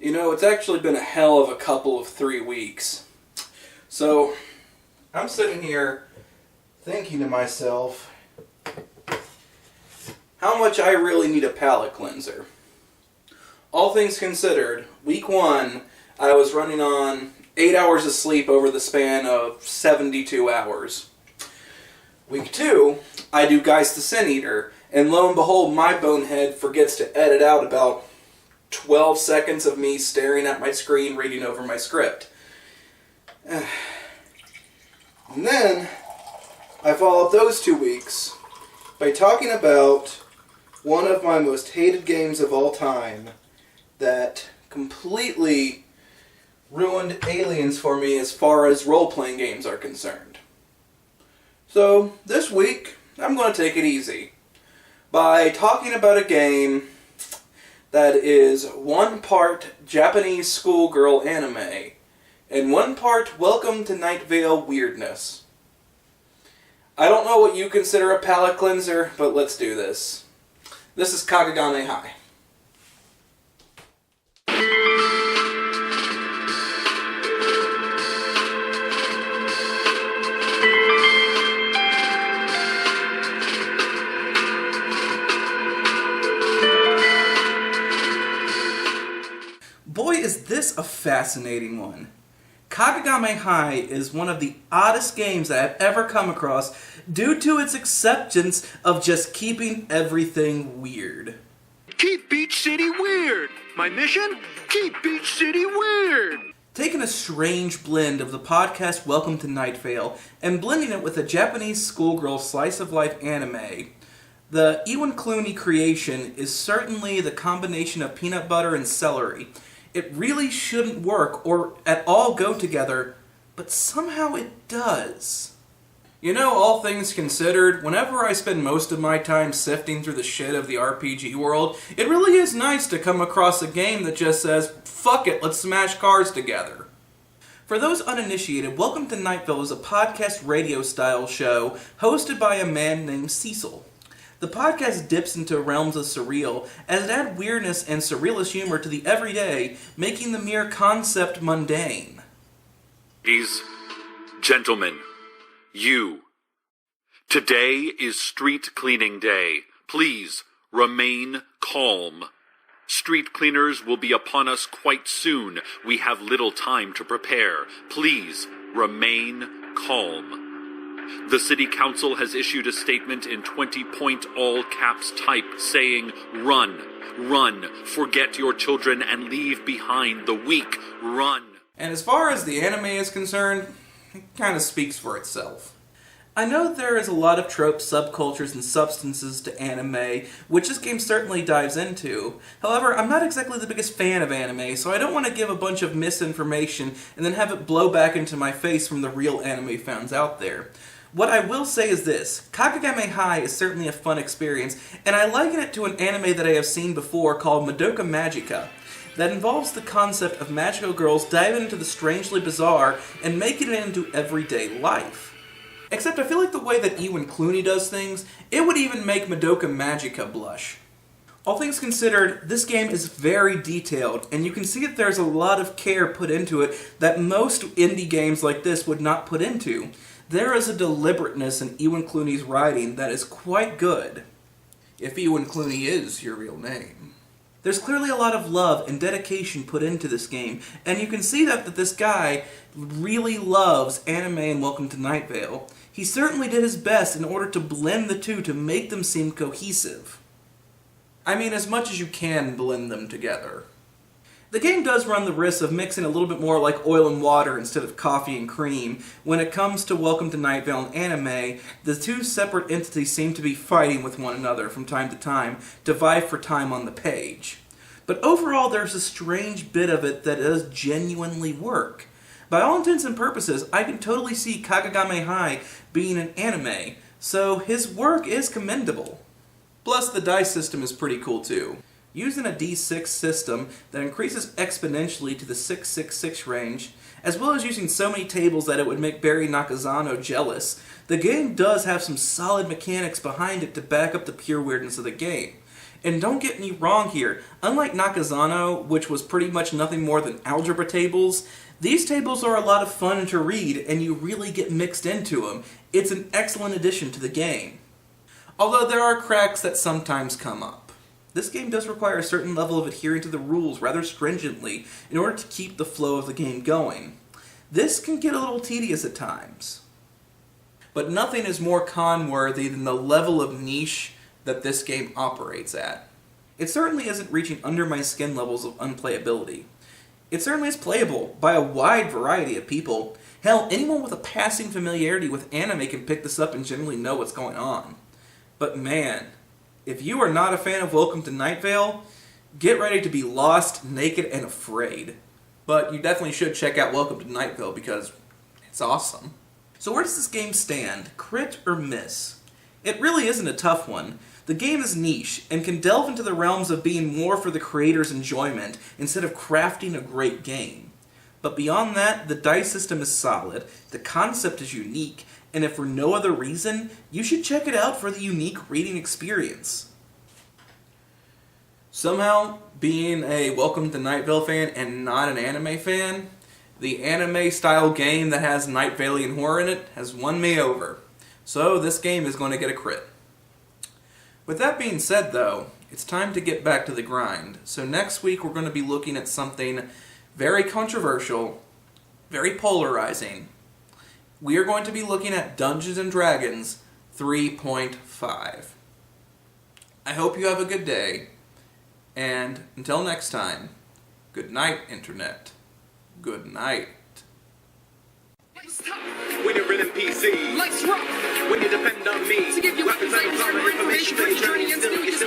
You know, it's actually been a hell of a couple of 3 weeks. So, I'm sitting here thinking to myself how much I really need a palate cleanser. All things considered, week 1, I was running on 8 hours of sleep over the span of 72 hours. Week 2, I do Geist the Sin Eater, and lo and behold, my bonehead forgets to edit out about 12 seconds of me staring at my screen reading over my script. And then, I follow up those 2 weeks by talking about one of my most hated games of all time that completely ruined Aliens for me as far as role-playing games are concerned. So, this week, I'm going to take it easy by talking about a game that is 1 part Japanese schoolgirl anime and 1 part Welcome to Night Vale weirdness. I don't know what you consider a palate cleanser, but let's do this. This is Kagegami High. Boy, is this a fascinating one. Kagegami High is one of the oddest games that I've ever come across due to its acceptance of just keeping everything weird. Keep Beach City weird! My mission? Keep Beach City weird! Taking a strange blend of the podcast Welcome to Night Vale and blending it with a Japanese schoolgirl slice-of-life anime, the Ewan Clooney creation is certainly the combination of peanut butter and celery. It really shouldn't work or at all go together, but somehow it does. You know, all things considered, whenever I spend most of my time sifting through the shit of the RPG world, it really is nice to come across a game that just says, fuck it, let's smash cars together. For those uninitiated, Welcome to Night Vale is a podcast radio-style show hosted by a man named Cecil. The podcast dips into realms of surreal, as it adds weirdness and surrealist humor to the everyday, making the mere concept mundane. Ladies, gentlemen, you. Today is street cleaning day. Please remain calm. Street cleaners will be upon us quite soon. We have little time to prepare. Please remain calm. The City Council has issued a statement in 20-point all-caps type saying, run, run, forget your children and leave behind the weak, run. And as far as the anime is concerned, it kind of speaks for itself. I know there is a lot of tropes, subcultures, and substances to anime, which this game certainly dives into. However, I'm not exactly the biggest fan of anime, so I don't want to give a bunch of misinformation and then have it blow back into my face from the real anime fans out there. What I will say is this, Kagegami High is certainly a fun experience, and I liken it to an anime that I have seen before called Madoka Magica, that involves the concept of magical girls diving into the strangely bizarre and making it into everyday life. Except I feel like the way that Ewan Clooney does things, it would even make Madoka Magica blush. All things considered, this game is very detailed, and you can see that there's a lot of care put into it that most indie games like this would not put into. There is a deliberateness in Ewan Clooney's writing that is quite good. If Ewan Clooney is your real name. There's clearly a lot of love and dedication put into this game, and you can see that this guy really loves anime and Welcome to Night Vale. He certainly did his best in order to blend the two to make them seem cohesive. I mean, as much as you can blend them together. The game does run the risk of mixing a little bit more like oil and water instead of coffee and cream. When it comes to Welcome to Night Vale and anime, the two separate entities seem to be fighting with one another from time to time to vie for time on the page. But overall, there's a strange bit of it that does genuinely work. By all intents and purposes, I can totally see Kagegami High being an anime, so his work is commendable. Plus, the dice system is pretty cool too. Using a D6 system that increases exponentially to the 666 range, as well as using so many tables that it would make Barry Nakazano jealous, the game does have some solid mechanics behind it to back up the pure weirdness of the game. And don't get me wrong here, unlike Nakazano, which was pretty much nothing more than algebra tables, these tables are a lot of fun to read, and you really get mixed into them. It's an excellent addition to the game. Although there are cracks that sometimes come up. This game does require a certain level of adhering to the rules rather stringently in order to keep the flow of the game going. This can get a little tedious at times. But nothing is more con-worthy than the level of niche that this game operates at. It certainly isn't reaching under my skin levels of unplayability. It certainly is playable by a wide variety of people. Hell, anyone with a passing familiarity with anime can pick this up and generally know what's going on. But man, if you are not a fan of Welcome to Night Vale, get ready to be lost, naked, and afraid. But you definitely should check out Welcome to Night Vale because it's awesome. So where does this game stand? Crit or miss? It really isn't a tough one. The game is niche, and can delve into the realms of being more for the creator's enjoyment, instead of crafting a great game. But beyond that, the dice system is solid, the concept is unique, and if for no other reason, you should check it out for the unique reading experience. Somehow, being a Welcome to Night Vale fan and not an anime fan, the anime-style game that has Night Vale horror in it has won me over. So this game is going to get a crit. With that being said, though, it's time to get back to the grind. So next week we're going to be looking at something very controversial, very polarizing. We are going to be looking at Dungeons & Dragons 3.5. I hope you have a good day, and until next time, good night, Internet. Good night. When you're an NPC, Let's rock! when you depend on me, To give you weapons, items, and more information for your journey and still you just